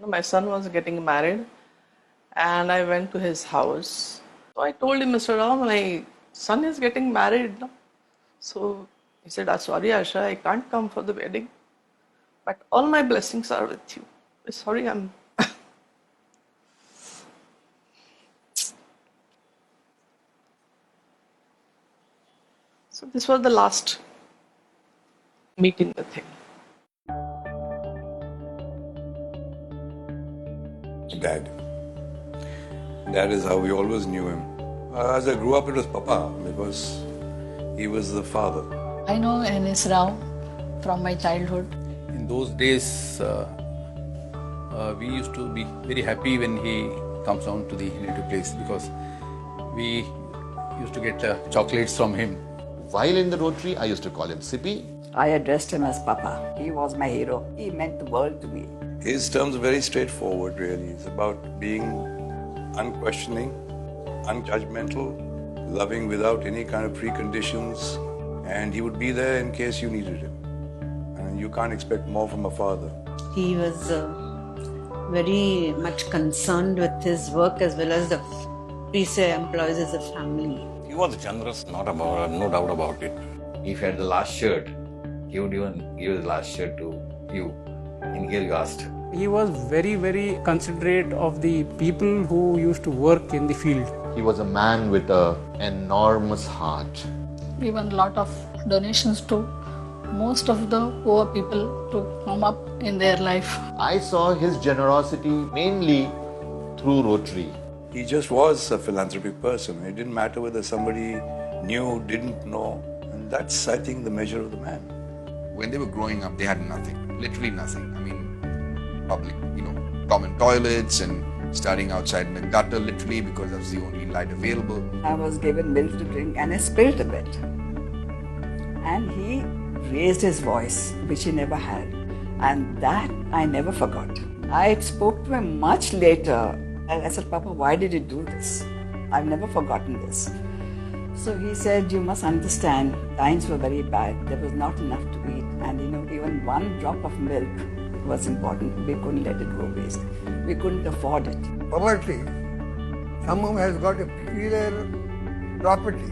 My son was getting married and I went to his house. So I told him, Mr. Rao, my son is getting married. No? So he said, sorry, Asha, I can't come for the wedding, but all my blessings are with you. Sorry, I'm. So this was the last meeting with him. Dad. Dad is how we always knew him. As I grew up, it was Papa because he was the father. I know N.S. Rao from my childhood. In those days, we used to be very happy when he comes down to the native place because we used to get chocolates from him. While in the Rotary, I used to call him Sippy. I addressed him as Papa. He was my hero. He meant the world to me. His terms are very straightforward, really. It's about being unquestioning, unjudgmental, loving without any kind of preconditions, and he would be there in case you needed him. And you can't expect more from a father. He was very much concerned with his work as well as the pre-say employees as a family. He was generous, no doubt about it. If he had the last shirt, he would even give the last shirt to you in Gilgast. He was very, very considerate of the people who used to work in the field. He was a man with an enormous heart. Given a lot of donations to most of the poor people to come up in their life. I saw his generosity mainly through Rotary. He just was a philanthropic person. It didn't matter whether somebody knew, didn't know. And that's, I think, the measure of the man. When they were growing up, they had nothing, literally nothing. I mean, public, common toilets and starting outside in the gutter, literally, because that was the only light available. I was given milk to drink and I spilled a bit. And he raised his voice, which he never had. And that I never forgot. I spoke to him much later. And I said, Papa, why did you do this? I've never forgotten this. So he said, you must understand, times were very bad. There was not enough to eat. And even one drop of milk was important. We couldn't let it go waste. We couldn't afford it. Poverty somehow has got a peculiar property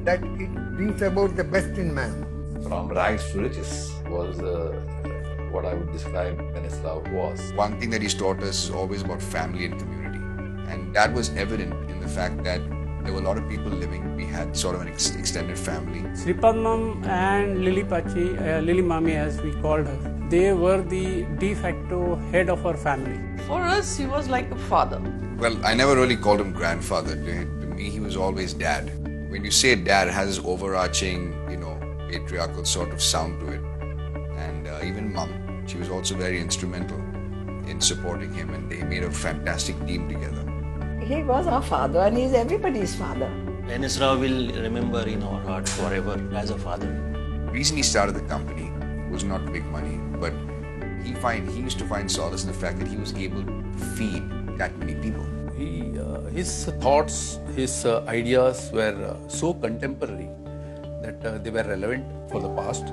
that it brings about the best in man. From rags to riches was what I would describe N.S. Rao was. One thing that he's taught us is always about family and community. And that was evident in the fact that there were a lot of people living. We had sort of an extended family. Sripad Mam and Lily Pachi, Lily Mami as we called her, they were the de facto head of our family. For us, he was like a father. Well, I never really called him grandfather. To me, he was always dad. When you say dad, it has this overarching, patriarchal sort of sound to it. And even mom, she was also very instrumental in supporting him, and they made a fantastic team together. He was our father and he's everybody's father. N.S. Rao will remember in our heart forever as a father. The reason he started the company was not big money, but he used to find solace in the fact that he was able to feed that many people. His thoughts, his ideas were so contemporary that they were relevant for the past,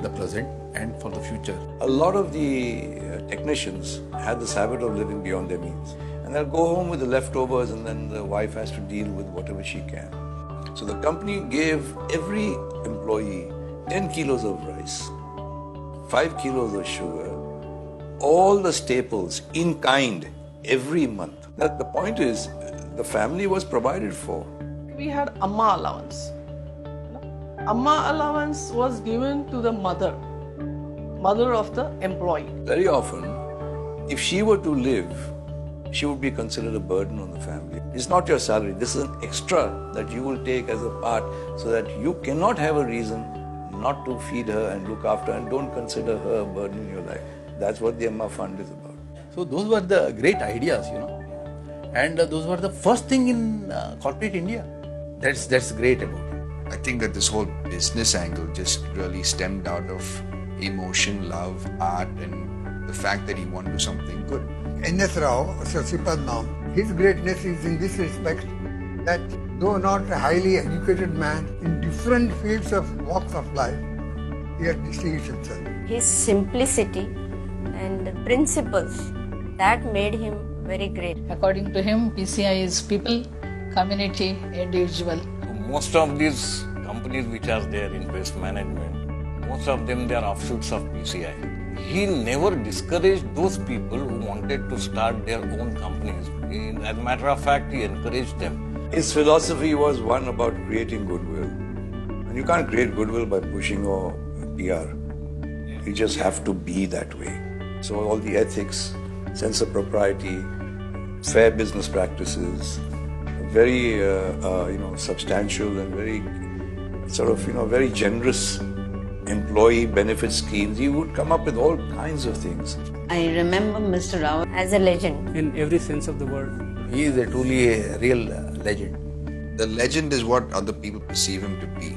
the present, and for the future. A lot of the technicians had this habit of living beyond their means. And they'll go home with the leftovers and then the wife has to deal with whatever she can. So the company gave every employee 10 kilos of rice, 5 kilos of sugar, all the staples in kind every month. That the point is, the family was provided for. We had Amma allowance. Amma allowance was given to the mother of the employee. Very often, if she were to live, she would be considered a burden on the family. It's not your salary. This is an extra that you will take as a part so that you cannot have a reason not to feed her and look after her and don't consider her a burden in your life. That's what the Amma Fund is about. So those were the great ideas, and those were the first thing in corporate India. That's great about it. I think that this whole business angle just really stemmed out of emotion, love, art, and the fact that he wanted to do something good. N.S. Rao, Sir Sripad Mam, his greatness is in this respect that though not a highly educated man, in different fields of walks of life, he has distinguished himself. His simplicity and principles That made him very great. According to him, PCI is people, community, individual. Most of these companies which are there in waste management, most of them they are offshoots of PCI. He never discouraged those people who wanted to start their own companies. As a matter of fact, he encouraged them. His philosophy was one about creating goodwill. And you can't create goodwill by pushing your PR. You just have to be that way. So all the ethics, sense of propriety, fair business practices, very substantial and very very generous employee benefit schemes. He would come up with all kinds of things. I remember Mr. Rao As a legend. In every sense of the word. He is truly a real legend. The legend is what other people perceive him to be.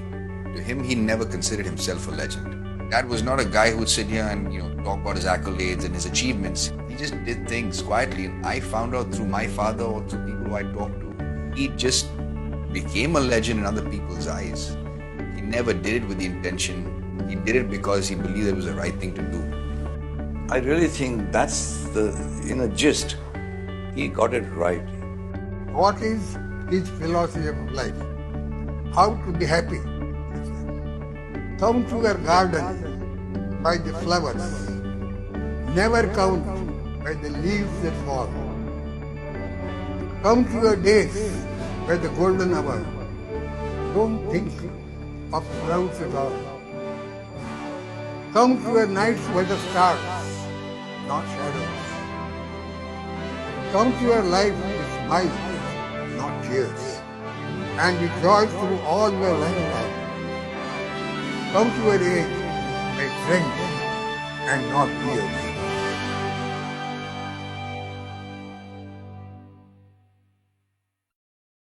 To him, he never considered himself a legend. Dad was not a guy who would sit here and talk about his accolades and his achievements. He just did things quietly. I found out through my father or through people who I talked to, he just became a legend in other people's eyes. He never did it with the intention. He did it because he believed it was the right thing to do. I really think that's the gist. He got it right. What is his philosophy of life? How to be happy? Come to your garden by the flowers. Never count by the leaves that fall. Come to your days by the golden hour. Don't think of clouds at all. Come to your nights by the stars, not shadows. Come to your life with smiles, not tears, and rejoice through all your lifetime. Come to your age by friends and not peers.